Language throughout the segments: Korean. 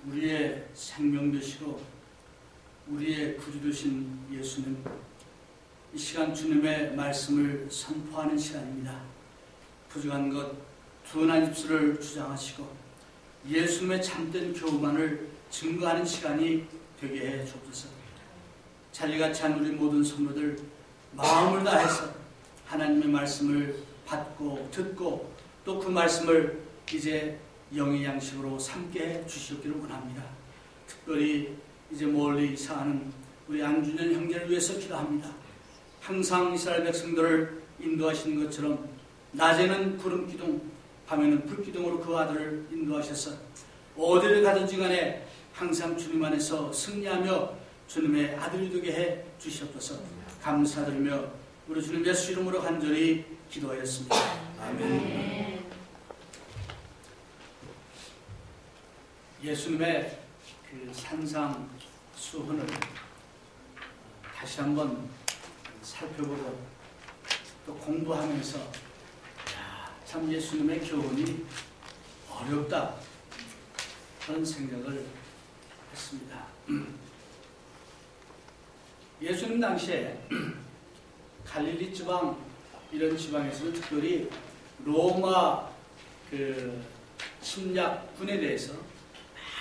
우리의 생명 되시고 우리의 구주 되신 예수님, 이 시간 주님의 말씀을 선포하는 시간입니다. 부족한 것, 둔한 입술을 주장하시고 예수님의 참된 교만을 증거하는 시간이 되게 해 주옵소서. 자리같이 한 우리 모든 성도들 마음을 다해서 하나님의 말씀을 받고 듣고 또 그 말씀을 이제 영의 양식으로 삼게 해 주시옵기를 원합니다. 특별히 이제 멀리 사는 우리 안준현 형제를 위해서 기도합니다. 항상 이스라엘 백성들을 인도하시는 것처럼 낮에는 구름기둥, 밤에는 불기둥으로 그 아들을 인도하셔서 어디를 가든지 간에 항상 주님 안에서 승리하며 주님의 아들이 되게 해 주시옵소서. 감사드리며 우리 주님 예수 이름으로 간절히 기도하였습니다. 아멘. 예수님의 그 산상 수훈을 다시 한번 살펴보고 또 공부하면서 참 예수님의 교훈이 어렵다 그런 생각을 했습니다. 예수님 당시에 갈릴리 지방 이런 지방에서는 특별히 로마 그 침략군에 대해서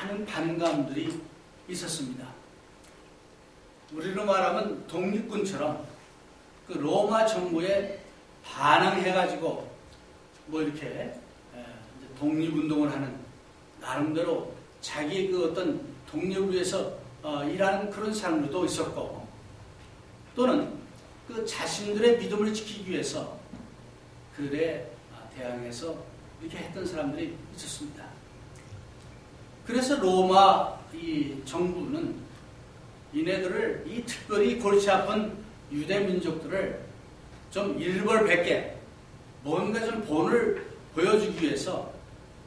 많은 반감들이 있었습니다. 우리로 말하면 독립군처럼 그 로마 정부에 반항해가지고 뭐 이렇게 독립운동을 하는 나름대로 자기 그 어떤 독립을 위해서 일하는 그런 사람들도 있었고 또는 그 자신들의 믿음을 지키기 위해서 그들에 대항해서 이렇게 했던 사람들이 있었습니다. 그래서 로마 이 정부는 이네들을 이 특별히 골치 아픈 유대 민족들을 좀 일벌백계 뭔가 좀 본을 보여주기 위해서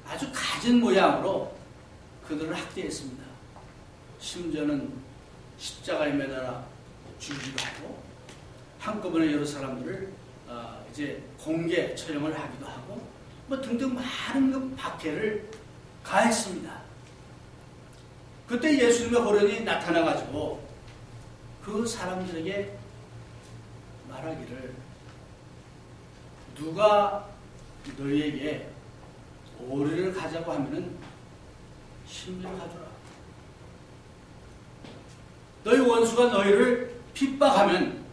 아주 갖은 모양으로 그들을 학대했습니다. 심지어는 십자가에 매달아 죽이기도 하고 한꺼번에 여러 사람들을 이제 공개 처형을 하기도 하고 뭐 등등 많은 그 박해를 가했습니다. 그때 예수님의 호련이 나타나가지고 그 사람들에게 말하기를 누가 너희에게 오리를 가자고 하면은 신비를 가져라. 너희 원수가 너희를 핍박하면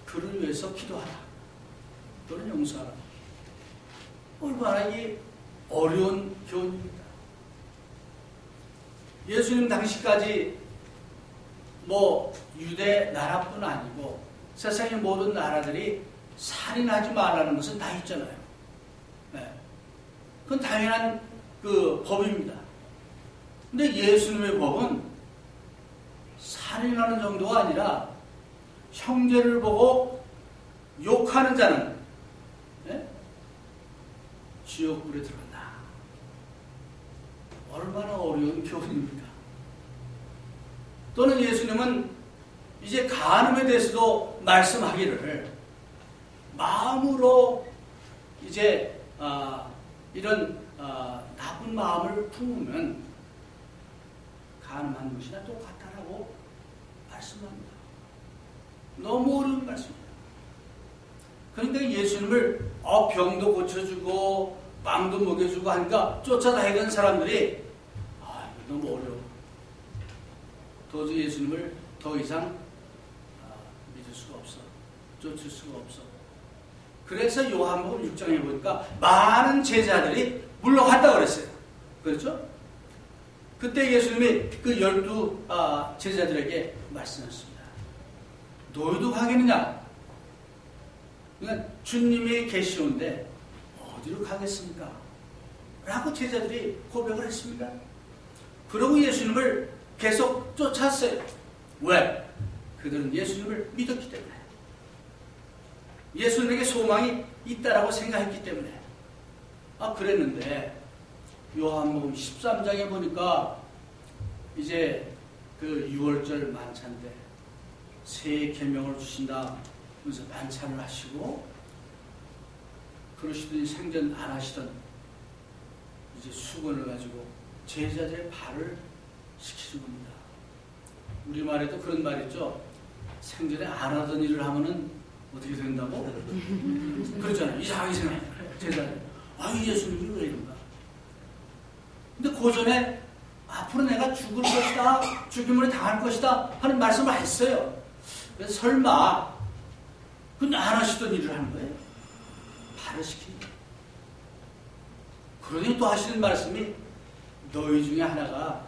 그를 위해서 기도하라. 너는 용서하라. 얼마나 이 어려운 교훈입니다. 예수님 당시까지 뭐 유대 나라뿐 아니고 세상의 모든 나라들이 살인하지 말라는 것은 다 있잖아요. 네. 그건 당연한 그 법입니다. 근데 예수님의 법은 살인하는 정도가 아니라 형제를 보고 욕하는 자는 지옥불에 들어간다. 얼마나 어려운 교훈입니까? 또는 예수님은 이제 간음에 대해서도 말씀하기를 마음으로 이제 이런 나쁜 마음을 품으면 간음한 것이나 똑같다라고 말씀합니다. 너무 어려운 말씀입니다. 그러니까 예수님을 병도 고쳐주고 빵도 먹여주고 하니까 쫓아다니던 사람들이 이거 너무 어려워. 도저히 예수님을 더 이상 믿을 수가 없어. 쫓을 수가 없어. 그래서 요한복음 6장에 보니까 많은 제자들이 물러갔다고 그랬어요. 그렇죠? 그때 예수님이 그 12 제자들에게 말씀하셨습니다. 너희도 가겠느냐? 그러니까 주님이 계시는데 어디로 가겠습니까? 라고 제자들이 고백을 했습니다. 그러고 예수님을 계속 쫓았어요. 왜? 그들은 예수님을 믿었기 때문에. 예수님에게 소망이 있다라고 생각했기 때문에. 그랬는데 요한복음 13장에 보니까 이제 그 6월절 만찬 때 새 계명을 주신다 그래서 만찬을 하시고 그러시더니 생전 안 하시던 이제 수건을 가지고 제자들의 발을 시키는 겁니다. 우리말에도 그런 말 있죠. 생전에 안 하던 일을 하면은 어떻게 된다고? 그렇잖아요. 이상하게 생각해요. 제자들. 이 예수님이 왜 이런가? 근데 그 전에 앞으로 내가 죽을 것이다, 죽임을 당할 것이다 하는 말씀을 했어요. 그래서 설마 그건 안 하시던 일을 하는 거예요? 발을 시키는 거예요. 그러니 또 하시는 말씀이 너희 중에 하나가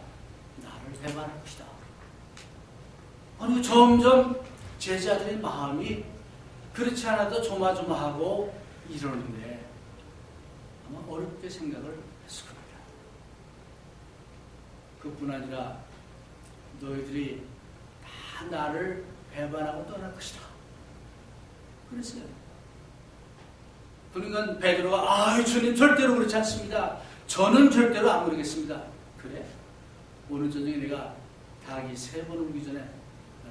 나를 배반할 것이다. 아니 점점 제자들의 마음이 그렇지 않아도 조마조마하고 이러는데 아마 어렵게 생각을 했을 겁니다. 그뿐 아니라 너희들이 다 나를 배반하고 떠날 것이다. 그랬어요. 그러니까 베드로가 주님 절대로 그렇지 않습니다. 저는 절대로 안 그러겠습니다. 그래? 오늘 저녁에 내가 닭이 3번 오기 전에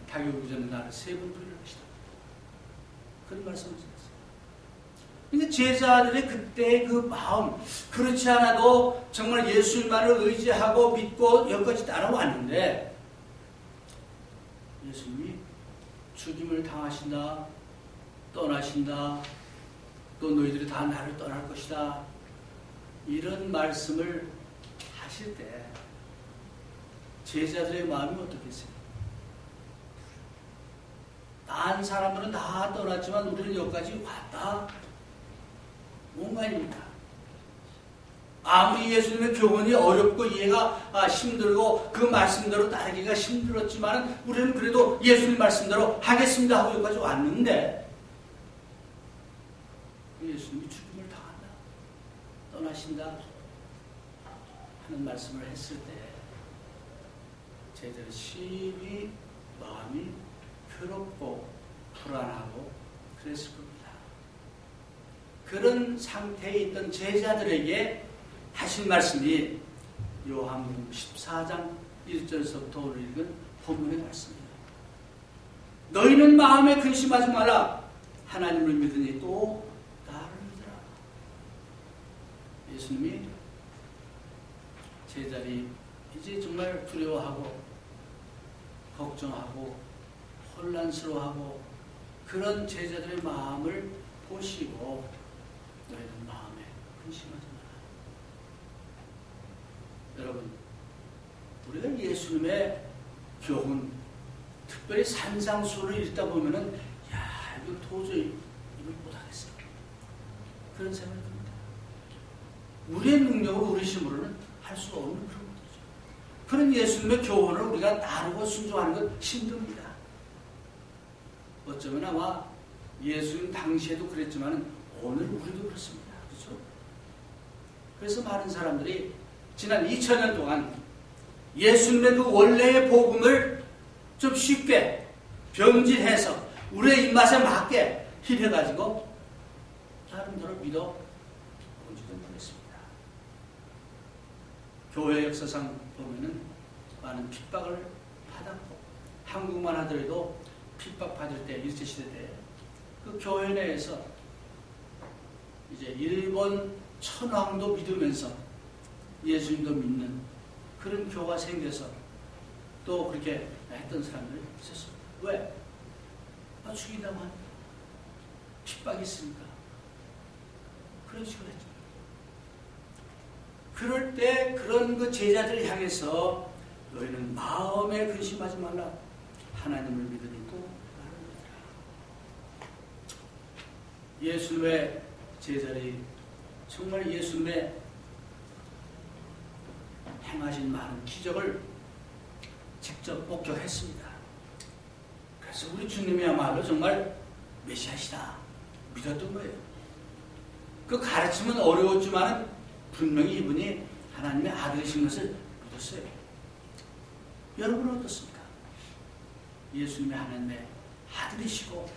나를 3번 부릴 것이다. 그런 말씀을 드렸어요. 그러니까 제자들의 그때의 그 마음, 그렇지 않아도 정말 예수님만을 의지하고 믿고 여기까지 따라왔는데 예수님이 죽임을 당하신다, 떠나신다, 또 너희들이 다 나를 떠날 것이다, 이런 말씀을 하실 때 제자들의 마음이 어떻겠어요? 딴 사람들은 다 떠났지만 우리는 여기까지 왔다. 뭔가 아닙니까? 아무리 예수님의 교훈이 어렵고 이해가 힘들고 그 말씀대로 따르기가 힘들었지만 우리는 그래도 예수님 말씀대로 하겠습니다 하고 여기까지 왔는데 예수님이 죽음을 당한다, 떠나신다 하는 말씀을 했을 때 제자들의 심히 마음이 괴롭고 불안하고 그랬을 겁니다. 그런 상태에 있던 제자들에게 하신 말씀이 요한복음 14장 1절서부터 오늘 읽은 본문의 말씀입니다. 너희는 마음에 근심하지 말라. 하나님을 믿으니 또 나를 믿으라. 예수님이 제자들이 이제 정말 두려워하고 걱정하고 혼란스러워하고 그런 제자들의 마음을 보시고 너희는 마음에 근심하지 마라. 여러분, 우리가 예수님의 교훈, 특별히 산상수를 읽다 보면은 이거 도저히 이걸 못하겠어. 그런 생각이 듭니다. 우리의 능력으로 우리 힘으로는 할 수 없는 그런 것이죠. 그런 예수님의 교훈을 우리가 따르고 순종하는 건 힘듭니다. 어쩌면 아마 예수님 당시에도 그랬지만 오늘 우리도 그렇습니다. 그렇죠? 그래서 많은 사람들이 지난 2000년 동안 예수님의 그 원래의 복음을 좀 쉽게 변질해서 우리의 입맛에 맞게 힐해가지고 나름대로 믿어 본지도 모르겠습니다. 교회 역사상 보면은 많은 핍박을 받았고 한국만 하더라도 핍박받을 때, 일제시대 때, 그 교회 내에서 이제 일본 천황도 믿으면서 예수님도 믿는 그런 교가 생겨서 또 그렇게 했던 사람들이 있었어요. 왜? 죽인다고 하니까. 핍박이 있으니까. 그런 식으로 했죠. 그럴 때 그런 그 제자들을 향해서 너희는 마음에 근심하지 말라. 하나님을 믿으니 또 나를 믿으라. 예수님의 제자들이 정말 예수님의 행하신 많은 기적을 직접 목격했습니다. 그래서 우리 주님이야말로 정말 메시아시다 믿었던 거예요. 그 가르침은 어려웠지만 분명히 이분이 하나님의 아들이신 것을 믿었어요. 여러분은 어떻습니까? 예수님이 하나님의 아들이시고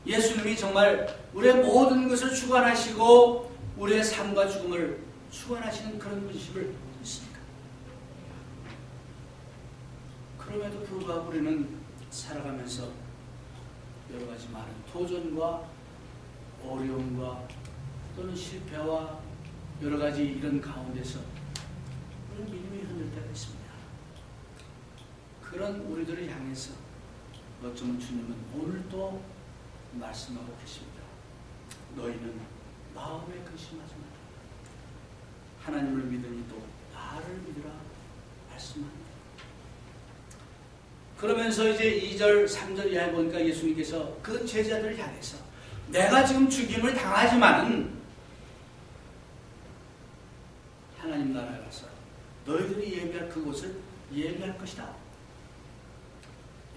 예수님이 정말 우리의 모든 것을 주관하시고 우리의 삶과 죽음을 주관하시는 그런 분이심을 믿습니까? 그럼에도 불구하고 우리는 살아가면서 여러 가지 많은 도전과 어려움과 또는 실패와 여러 가지 이런 가운데서 우리는 믿음이 그런 우리들을 향해서 어쩌면 주님은 오늘도 말씀하고 계십니다. 너희는 마음에 근심하지 마라. 하나님을 믿으니 또 나를 믿으라 말씀합니다. 그러면서 이제 2절, 3절 이하에 보니까 예수님께서 그 제자들을 향해서 내가 지금 죽임을 당하지만은 하나님 나라에 가서 너희들이 예비할 그곳을 예비할 것이다.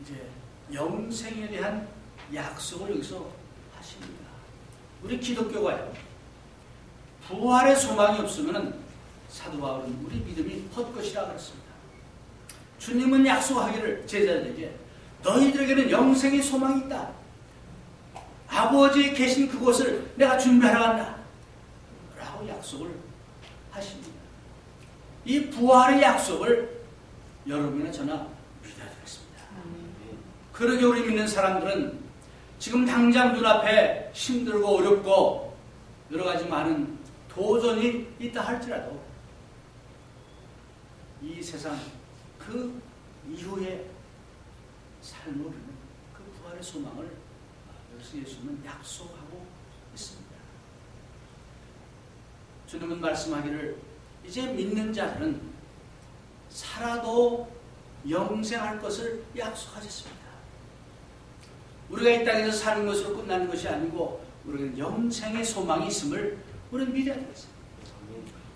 이제 영생에 대한 약속을 여기서 하십니다. 우리 기독교가요, 부활의 소망이 없으면 사도 바울은 우리 믿음이 헛것이라 그랬습니다. 주님은 약속하기를 제자들에게 너희들에게는 영생의 소망이 있다. 아버지 계신 그곳을 내가 준비하러 간다. 라고 약속을 하십니다. 이 부활의 약속을 여러분이나 저나 믿어야 되겠습니다. 그러게 우리 믿는 사람들은 지금 당장 눈앞에 힘들고 어렵고 여러 가지 많은 도전이 있다 할지라도 이 세상 그 이후의 삶을 우리는 그 부활의 소망을 여기서 예수님은 약속하고 있습니다. 주님은 말씀하기를 이제 믿는 자들은 살아도 영생할 것을 약속하셨습니다. 우리가 이 땅에서 사는 것으로 끝나는 것이 아니고 우리는 영생의 소망이 있음을 우리는 믿어야 되겠습니다.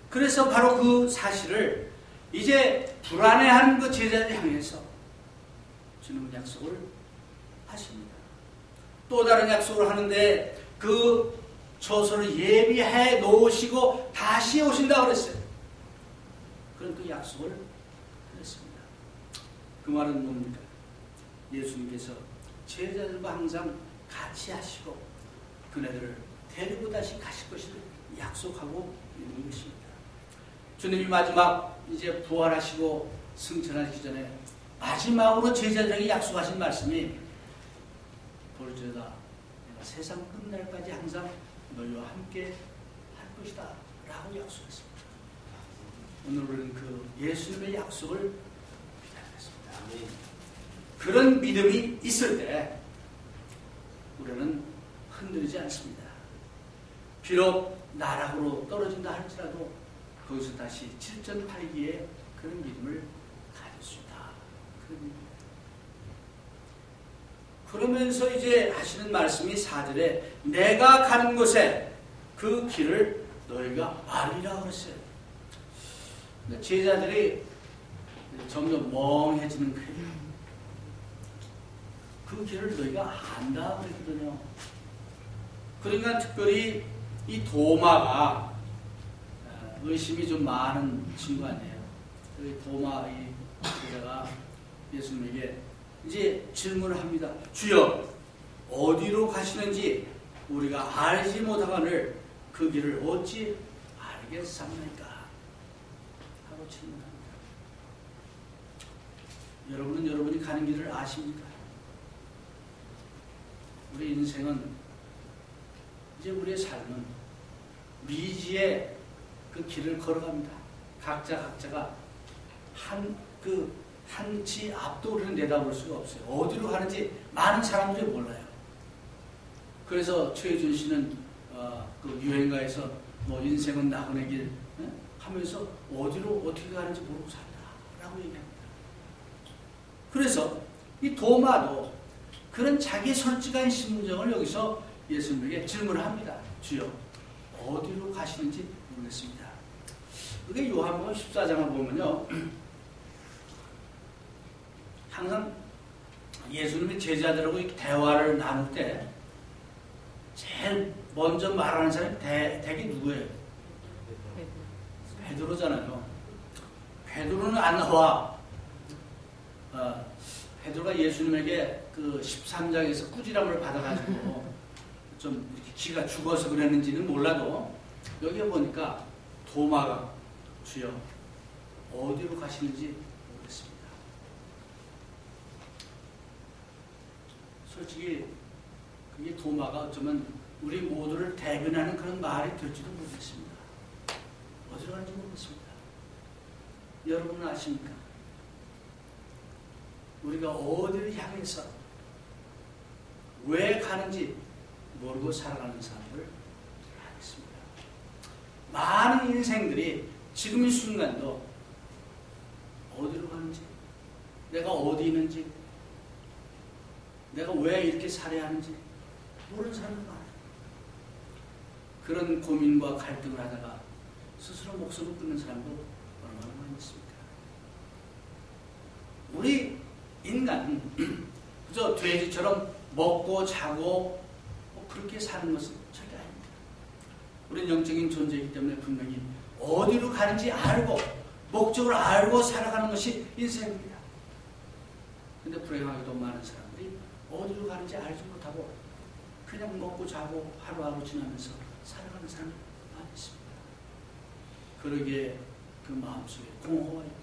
그래서 바로 그 사실을 이제 불안해하는 그 제자들 향해서 주님은 약속을 하십니다. 또 다른 약속을 하는데 그 처소를 예비해 놓으시고 다시 오신다고 그랬어요. 그런 그 약속을 하셨습니다. 그 말은 뭡니까? 예수님께서 제자들과 항상 같이 하시고 그네들을 데리고 다시 가실 것을 약속하고 있는 것입니다. 주님이 마지막 이제 부활하시고 승천하시기 전에 마지막으로 제자들에게 약속하신 말씀이 볼지어다 내가 세상 끝날까지 항상 너희와 함께 할 것이다 라고 약속했습니다. 오늘 우리는 그 예수님의 약속을 믿어야겠습니다. 그런 믿음이 있을 때 우리는 흔들리지 않습니다. 비록 나락으로 떨어진다 할지라도 거기서 다시 7전8기의 그런 믿음을 가질 수 있다. 그러면서 이제 하시는 말씀이 4절에 내가 가는 곳에 그 길을 너희가 알리라 그랬어요. 제자들이 점점 멍해지는 거예요. 그 길을 너희가 안다 그랬거든요. 그러니까 특별히 이 도마가 의심이 좀 많은 친구 아니에요. 그 도마 이 제자가 예수님에게 이제 질문을 합니다. 주여 어디로 가시는지 우리가 알지 못하거늘 그 길을 어찌 알겠습니까? 하고 질문합니다. 여러분은 여러분이 가는 길을 아십니까? 우리 인생은 이제 우리의 삶은 미지의 그 길을 걸어갑니다. 각자가 한치 앞도 우리는 내다볼 수가 없어요. 어디로 가는지 많은 사람들이 몰라요. 그래서 최혜준 씨는 그 유행가에서 뭐 인생은 나그네 길 하면서 어디로 어떻게 가는지 모르고 산다라고 얘기합니다. 그래서 이 도마도 그런 자기 솔직한 심정을 여기서 예수님에게 질문을 합니다. 주여 어디로 가시는지 모르겠습니다. 그게 요한복음 14장을 보면요. 항상 예수님이 제자들하고 대화를 나눌 때 제일 먼저 말하는 사람이 대개 누구예요? 베드로잖아요. 베드로는 안 나와. 베드로가 예수님에게 그 13장에서 꾸지람을 받아가지고 좀 이렇게 기가 죽어서 그랬는지는 몰라도 여기 보니까 도마가 주여 어디로 가시는지 모르겠습니다. 솔직히 그게 도마가 어쩌면 우리 모두를 대변하는 그런 말이 될지도 모르겠습니다. 어디로 가는지 모르겠습니다. 여러분은 아십니까? 우리가 어디를 향해서 왜 가는지 모르고 살아가는 사람들 많습니다. 많은 인생들이 지금 이 순간도 어디로 가는지, 내가 어디 있는지, 내가 왜 이렇게 살아야 하는지 모르는 사람들 많아요. 그런 고민과 갈등을 하다가 스스로 목숨을 끊는 사람도 얼마나 많이 있습니까? 우리 인간은 그저 돼지처럼 먹고 자고 그렇게 사는 것은 절대 아닙니다. 우리는 영적인 존재이기 때문에 분명히 어디로 가는지 알고 목적을 알고 살아가는 것이 인생입니다. 근데 불행하게도 많은 사람들이 어디로 가는지 알지 못하고 그냥 먹고 자고 하루하루 지나면서 살아가는 사람이 많이 있습니다. 그러기에 그 마음속에 공허가 있고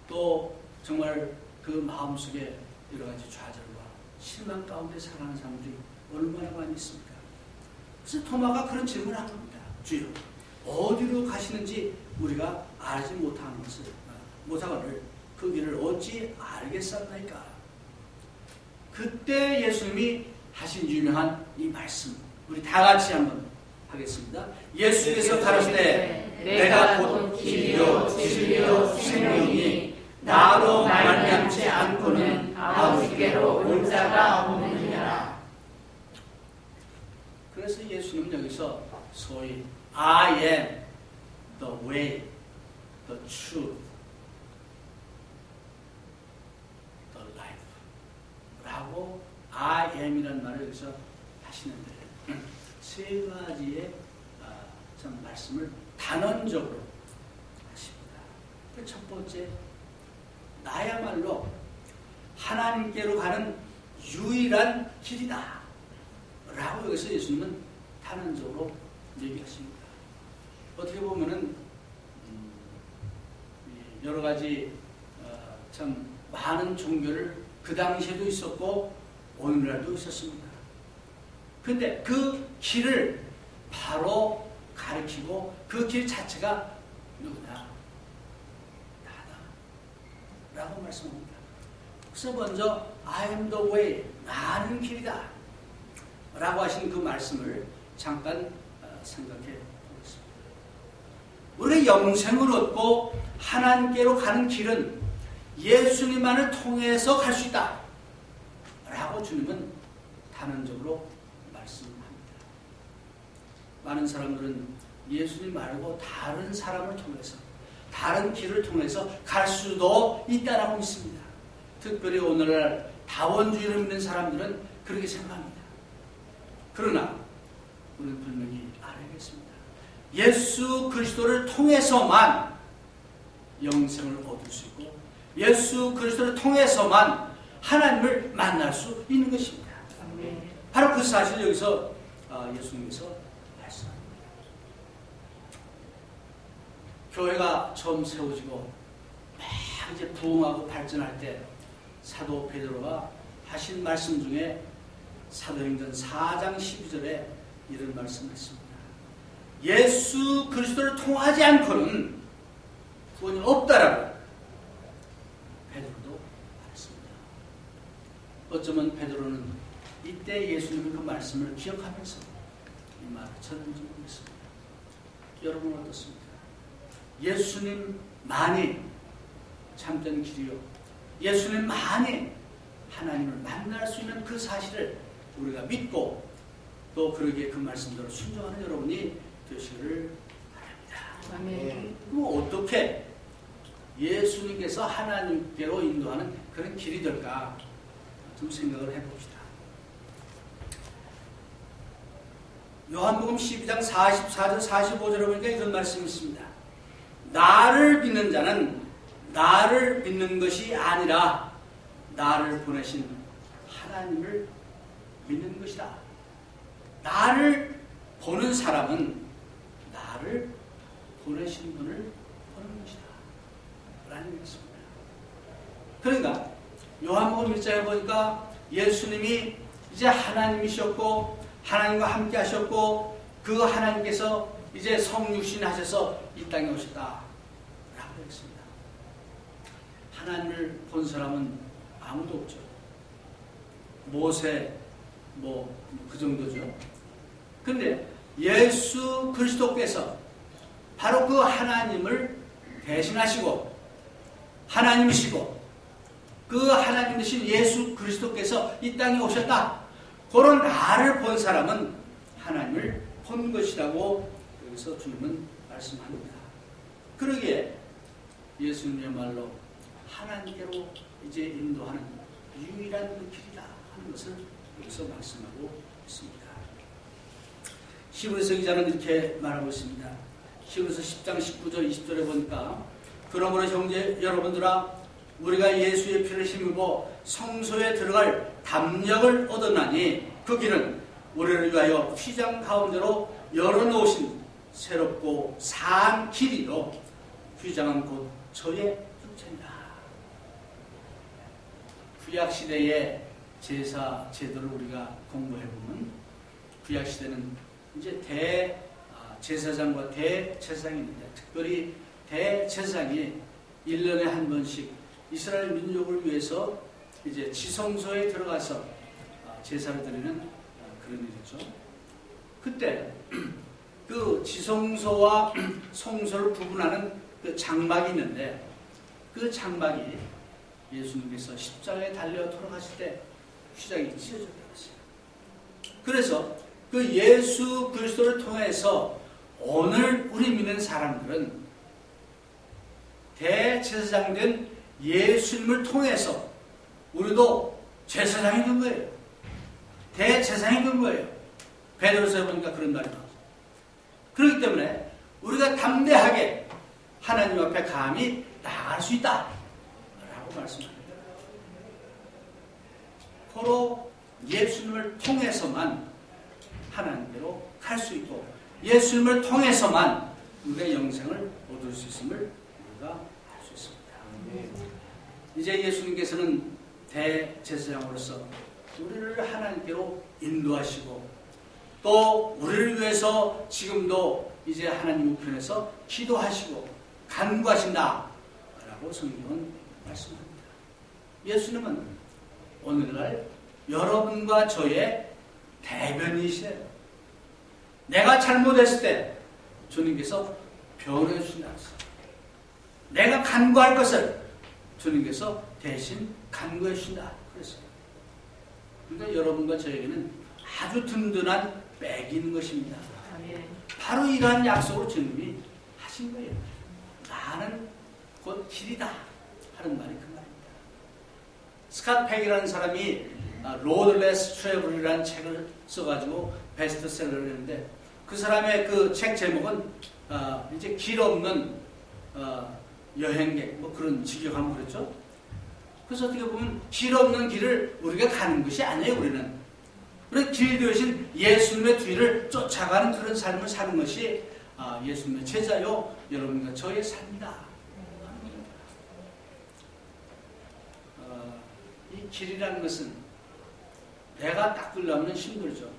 또 정말 그 마음속에 여러 가지 좌절과 실망 가운데 살아가는 사람들이 얼마나 많이 있습니까? 그래서 토마가 그런 질문을 한 겁니다. 주여, 어디로 가시는지 우리가 알지 못하거늘 그 길을 어찌 알겠사옵나이까? 그때 예수님이 하신 유명한 이 말씀, 우리 다 같이 한번 하겠습니다. 예수께서 가르치되 내가 곧 길이요 진리요 생명이니 나로 말미암지 않고는 아버지께로 올 자가 없느니라. 그래서 예수님은 여기서 소위 I am the way, the truth, the life 라고 I am이라는 말을 여기서 하시는데 세 가지의 참 말씀을 단언적으로 하십니다. 첫 번째, 나야말로 하나님께로 가는 유일한 길이다 라고 여기서 예수님은 단언적으로 얘기하십니다. 어떻게 보면은 여러 가지 참 많은 종교를 그 당시에도 있었고 오늘날도 있었습니다. 근데 그 길을 바로 가리키고 그 길 자체가 누구냐? 나다 라고 말씀합니다. 그래서 먼저 I am the way, 나는 길이다 라고 하신 그 말씀을 잠깐 생각해 보겠습니다. 우리 영생을 얻고 하나님께로 가는 길은 예수님만을 통해서 갈 수 있다 라고 주님은 단언적으로 말씀합니다. 많은 사람들은 예수님 말고 다른 사람을 통해서, 다른 길을 통해서 갈 수도 있다라고 믿습니다. 특별히 오늘날 다원주의를 믿는 사람들은 그렇게 생각합니다. 그러나 우리는 분명히 알아야겠습니다. 예수 그리스도를 통해서만 영생을 얻을 수 있고 예수 그리스도를 통해서만 하나님을 만날 수 있는 것입니다. 바로 그 사실을 여기서 예수님께서 말씀합니다. 교회가 처음 세워지고 막 이제 부흥하고 발전할 때 사도 베드로가 하신 말씀 중에 사도행전 4장 12절에 이런 말씀했습니다. 예수 그리스도를 통하지 않고는 구원이 없다라고 베드로도 말했습니다. 어쩌면 베드로는 이때 예수님의 그 말씀을 기억하면서 이 말을 전했는지 모르겠습니다. 여러분 어떻습니까? 예수님만이 참된 길이요, 예수님만이 하나님을 만날 수 있는 그 사실을 우리가 믿고 또 그러기에 그 말씀대로 순종하는 여러분이 되시기를 바랍니다. 아멘. 그럼 어떻게 예수님께서 하나님께로 인도하는 그런 길이 될까 좀 생각을 해봅시다. 요한복음 12장 44절 45절에 보니까 이런 말씀이 있습니다. 나를 믿는 자는 나를 믿는 것이 아니라 나를 보내신 하나님을 믿는 것이다. 나를 보는 사람은 나를 보내신 분을 보는 것이다 라는 것입니다. 그러니까 요한복음 1장에 보니까 예수님이 이제 하나님이셨고 하나님과 함께 하셨고 그 하나님께서 이제 성육신 하셔서 이 땅에 오셨다 라고 했습니다. 하나님을 본 사람은 아무도 없죠. 모세 그 정도죠. 근데 예수 그리스도께서 바로 그 하나님을 대신하시고 하나님이시고 그 하나님 되신 예수 그리스도께서 이 땅에 오셨다. 그런 나를 본 사람은 하나님을 본 것이라고 여기서 주님은 말씀합니다. 그러기에 예수님이야말로 하나님께로 이제 인도하는 유일한 그 길이다 하는 것을 여기서 말씀하고 있습니다. 히브리서 기자는 이렇게 말하고 있습니다. 히브리서 10장 19절 20절에 보니까 그러므로 형제 여러분들아 우리가 예수의 피를 힘입어 성소에 들어갈 담력을 얻었나니 그 길은 우리를 위하여 휘장 가운데로 열어놓으신 새롭고 산 길이요 휘장은 곧 저의 육체이다. 구약시대의 제사 제도를 우리가 공부해보면 구약시대는 이제 제사장과 대제사장이 있는데 특별히 대제사장이 1년에 한 번씩 이스라엘 민족을 위해서 이제 지성소에 들어가서 제사를 드리는 그런 일이죠. 그때 그 지성소와 성소를 구분하는 그 장막이 있는데 그 장막이 예수님께서 십자가에 달려 돌아가실 때 휘장이 찢어졌다고 했어요. 그래서 그 예수 그리스도를 통해서 오늘 우리 믿는 사람들은 대제사장 된 예수님을 통해서 우리도 제사장이 된 거예요. 대제사장이 된 거예요. 베드로서에 보니까 그런 말이 나와요. 그렇기 때문에 우리가 담대하게 하나님 앞에 감히 나아갈 수 있다 라고 말씀합니다. 바로 예수님을 통해서만 하나님께로 갈 수 있고 예수님을 통해서만 우리의 영생을 얻을 수 있음을 우리가 알 수 있습니다. 이제 예수님께서는 대제사장으로서 우리를 하나님께로 인도하시고 또 우리를 위해서 지금도 이제 하나님 우편에서 기도하시고 간구하신다 라고 성경은 말씀합니다. 예수님은 오늘날 여러분과 저의 대변이시래요. 내가 잘못했을 때 주님께서 변호해 주신다. 내가 간구할 것을 주님께서 대신 간구해 주신다. 그랬어요. 그러니까 여러분과 저에게는 아주 든든한 백이 있는 것입니다. 바로 이러한 약속으로 주님이 하신 거예요. 나는 곧 길이다 하는 말이 그 말입니다. 스캇 팩이라는 사람이 로드레스 트래블이라는 책을 써가지고 베스트셀러를 했는데 그 사람의 그 책 제목은 이제 길 없는 여행객 뭐 그런 직역하면 그렇죠. 그래서 어떻게 보면 길 없는 길을 우리가 가는 것이 아니에요. 우리 길 되신 예수님의 뒤를 쫓아가는 그런 삶을 사는 것이 예수님의 제자요 여러분과 저의 삶이다. 이 길이라는 것은 내가 닦으려면 힘들죠.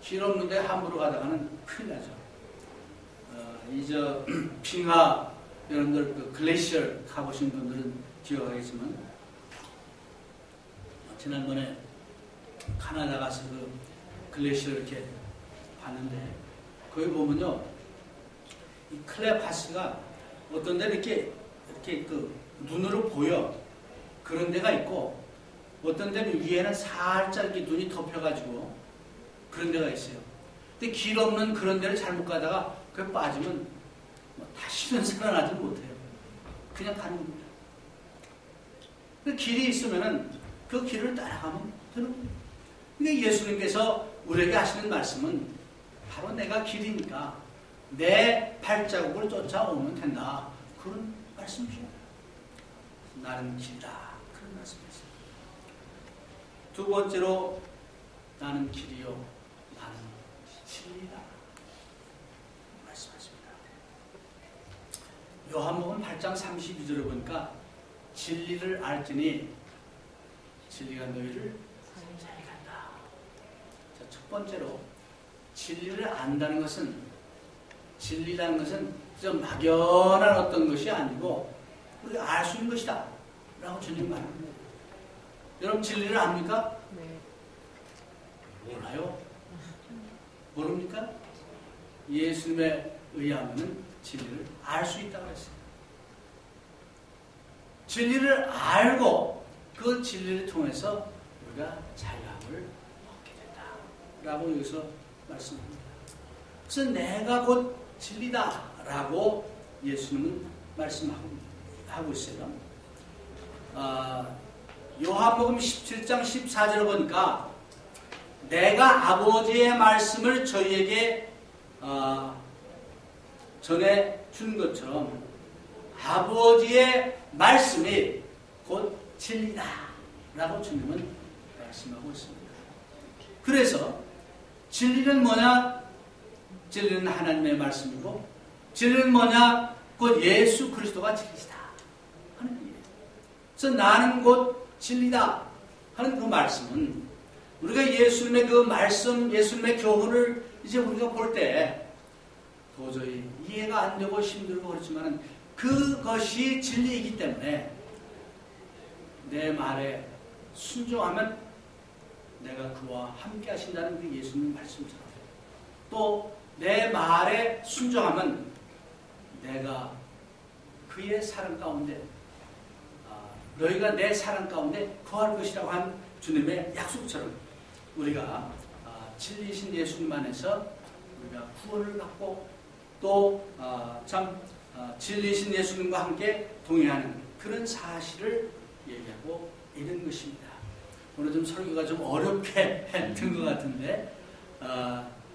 길 없는데 함부로 가다가는 큰일 나죠. 이제 빙하 여러분들 그 글래시얼 가보신 분들은 기억하겠지만 지난번에 카나다 가서 그 글래시얼 이렇게 봤는데 거기 보면요 이 클레파스가 어떤 데는 이렇게 그 눈으로 보여 그런 데가 있고 어떤 데는 위에는 살짝 이렇게 눈이 덮여가지고 그런 데가 있어요. 근데 길 없는 그런 데를 잘못 가다가 그게 빠지면 다시는 살아나지 못해요. 그냥 가는 겁니다. 그 길이 있으면은 그 길을 따라가면 되는 겁니다. 그러니까 예수님께서 우리에게 하시는 말씀은 바로 내가 길이니까 내 발자국을 쫓아오면 된다. 그런 말씀이죠. 나는 길이다. 그런 말씀이었어요. 두 번째로 나는 길이요. 나는 진리다. 말씀하십니다. 요한복음 8장 32절에 보니까 진리를 알지니 진리가 너희를 자리 간다. 자, 첫 번째로 진리를 안다는 것은 진리라는 것은 좀 막연한 어떤 것이 아니고 우리가 알 수 있는 것이다. 라고 주님 말합니다. 여러분 진리를 압니까? 네. 몰라요? 모릅니까? 예수님에 의하면 진리를 알 수 있다고 했어요. 진리를 알고 그 진리를 통해서 우리가 자유함을 얻게 된다 라고 여기서 말씀합니다. 그래서 내가 곧 진리다 라고 예수님은 말씀하고 있어요. 요한복음 17장 14절을 보니까 내가 아버지의 말씀을 저희에게 전해 준 것처럼 아버지의 말씀이 곧 진리다 라고 주님은 말씀하고 있습니다. 그래서 진리는 뭐냐? 진리는 하나님의 말씀이고 진리는 뭐냐? 곧 예수 그리스도가 진리다 하는 얘기예요. 그래서 나는 곧 진리다 하는 그 말씀은 우리가 예수님의 그 말씀, 예수님의 교훈을 이제 우리가 볼 때 도저히 이해가 안 되고 힘들고 그렇지만 그것이 진리이기 때문에 내 말에 순종하면 내가 그와 함께 하신다는 그 예수님 말씀처럼 또 내 말에 순종하면 내가 그의 사랑 가운데 너희가 내 사랑 가운데 거할 것이라고 한 주님의 약속처럼 우리가 진리이신 예수님 안에서 우리가 구원을 받고 또 진리이신 예수님과 함께 동행하는 그런 사실을 얘기하고 있는 것입니다. 오늘 좀 설교가 좀 어렵게 된 것 같은데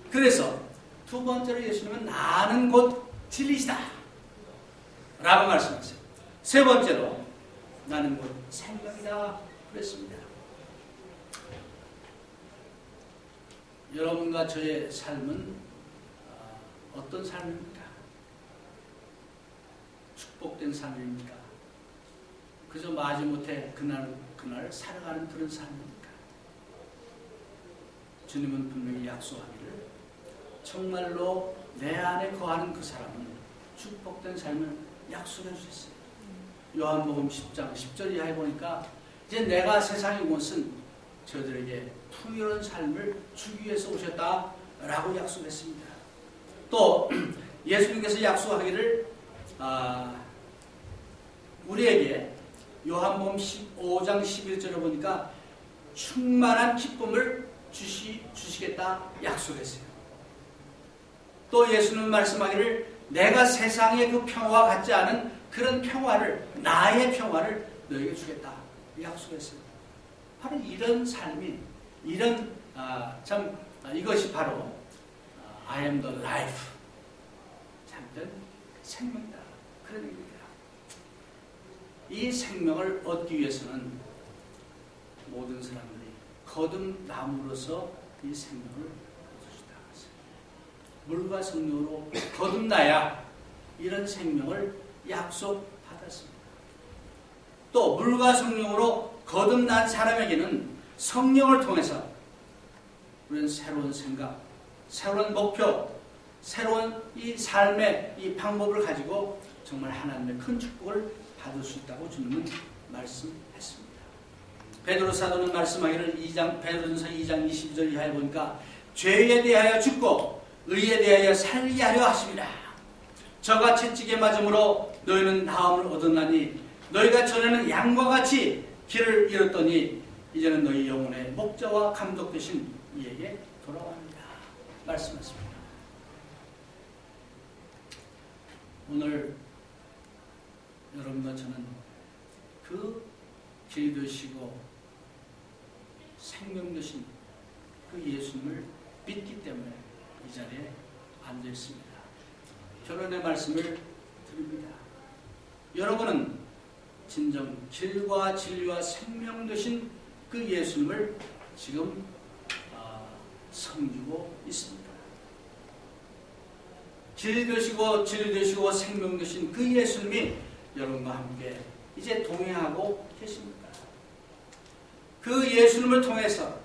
그래서 두 번째로 예수님은 나는 곧 진리시다 라고 말씀하셨어요. 세 번째로 나는 곧 생명이다 그랬습니다. 여러분과 저의 삶은 어떤 삶입니까? 축복된 삶입니까? 그저 마지못해 그날 살아가는 그런 삶입니까? 주님은 분명히 약속하기를 정말로 내 안에 거하는 그 사람은 축복된 삶을 약속해 주셨어요. 요한복음 10장 10절 이하에 보니까 이제 내가 세상에 온 것은 저들에게 풍요로운 삶을 주기 위해서 오셨다라고 약속했습니다. 또 예수님께서 약속하기를 우리에게 요한복음 15장 11절을 보니까 충만한 기쁨을 주시겠다 약속했어요. 또 예수님은 말씀하기를 내가 세상의 그 평화와 같지 않은 그런 평화를 나의 평화를 너에게 주겠다 약속했어요. 바로 이런 삶이 이것이 바로 I am the life 참된 생명이다 그런 의미입니다. 이 생명을 얻기 위해서는 모든 사람들이 거듭남으로써 이 생명을 물과 성령으로 거듭나야 이런 생명을 약속받았습니다. 또 물과 성령으로 거듭난 사람에게는 성령을 통해서 우리는 새로운 생각, 새로운 목표, 새로운 이 삶의 이 방법을 가지고 정말 하나님의 큰 축복을 받을 수 있다고 주님은 말씀했습니다. 베드로 사도는 말씀하기를 베드로전서 2장 22절 이하에 보니까 죄에 대하여 죽고 의에 대하여 살게 하려 하십니다. 저가 채찍에 맞음으로 너희는 나음을 얻었나니 너희가 전에는 양과 같이 길을 잃었더니 이제는 너희 영혼의 목자와 감독 되신 이에게 돌아옵니다. 말씀하십니다. 오늘 여러분과 저는 그 길 되시고 생명 되신 그 예수님을 믿기 때문에 이 자리에 앉아 있습니다. 결론의 말씀을 드립니다. 여러분은 진정 길과 진리와 생명 되신 그 예수님을 지금 섬기고 있습니다. 길 되시고 진리 되시고 생명 되신 그 예수님이 여러분과 함께 이제 동행하고 계십니다. 그 예수님을 통해서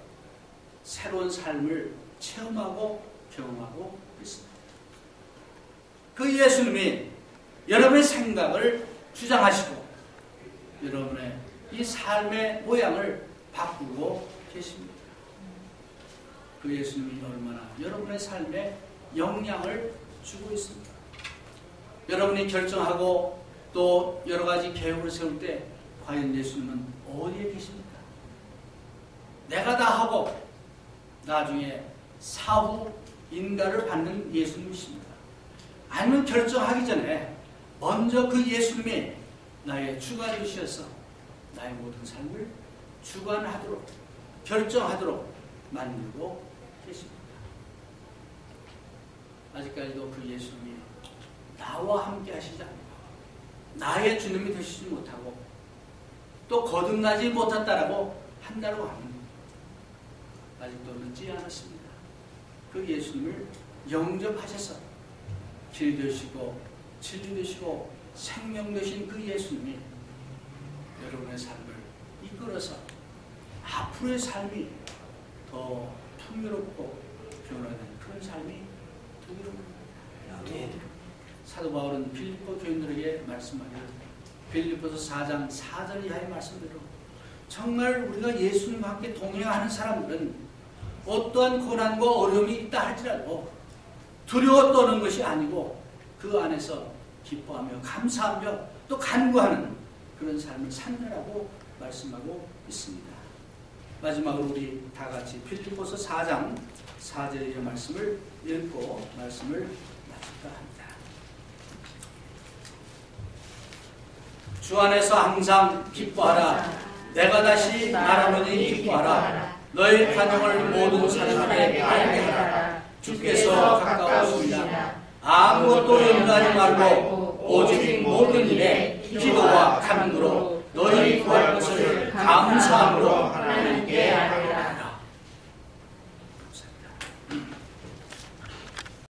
새로운 삶을 체험하고 경험하고 있습니다. 그 예수님이 여러분의 생각을 주장하시고 여러분의 이 삶의 모양을 바꾸고 계십니다. 그 예수님이 얼마나 여러분의 삶에 영향을 주고 있습니다. 여러분이 결정하고 또 여러 가지 계획을 세울 때 과연 예수님은 어디에 계십니까? 내가 다 하고 나중에 사후 인가를 받는 예수님이십니다. 아니면 결정하기 전에 먼저 그 예수님이 나의 주가 되셔서 나의 모든 삶을 주관하도록 결정하도록 만들고 계십니다. 아직까지도 그 예수님이 나와 함께 하시지 않고 나의 주님이 되시지 못하고 또 거듭나지 못했다라고 한다고 하면 아직도 늦지 않았습니다. 그 예수님을 영접하셔서 길 되시고 진리 되시고 생명 되신 그 예수님이 여러분의 삶을 이끌어서 앞으로의 삶이 더 풍요롭고 변화된 그런 삶이 되기를 원합니다. 사도 바울은 빌립보 교인들에게 말씀하기를 빌립보서 4장 4절 이하의 말씀대로 정말 우리가 예수님과 함께 동행하는 사람들은 어떠한 고난과 어려움이 있다 할지라도 두려워 떠는 것이 아니고 그 안에서 기뻐하며 감사하며 또 간구하는 그런 삶을 산다라고 말씀하고 있습니다. 마지막으로 우리 다 같이 빌립보서 4장 4절의 말씀을 읽고 말씀을 마칠까 합니다. 주 안에서 항상 기뻐하라. 내가 다시 말하노니 기뻐하라. 너희 간영을 모든 사람에게 알게 하라. 주께서 가까우시니라. 아무것도 염려하지 말고 오직 모든 일에 기도와 간구로 너희 구할 것을 감사함으로 하나님께 아뢰라. 감사합니다.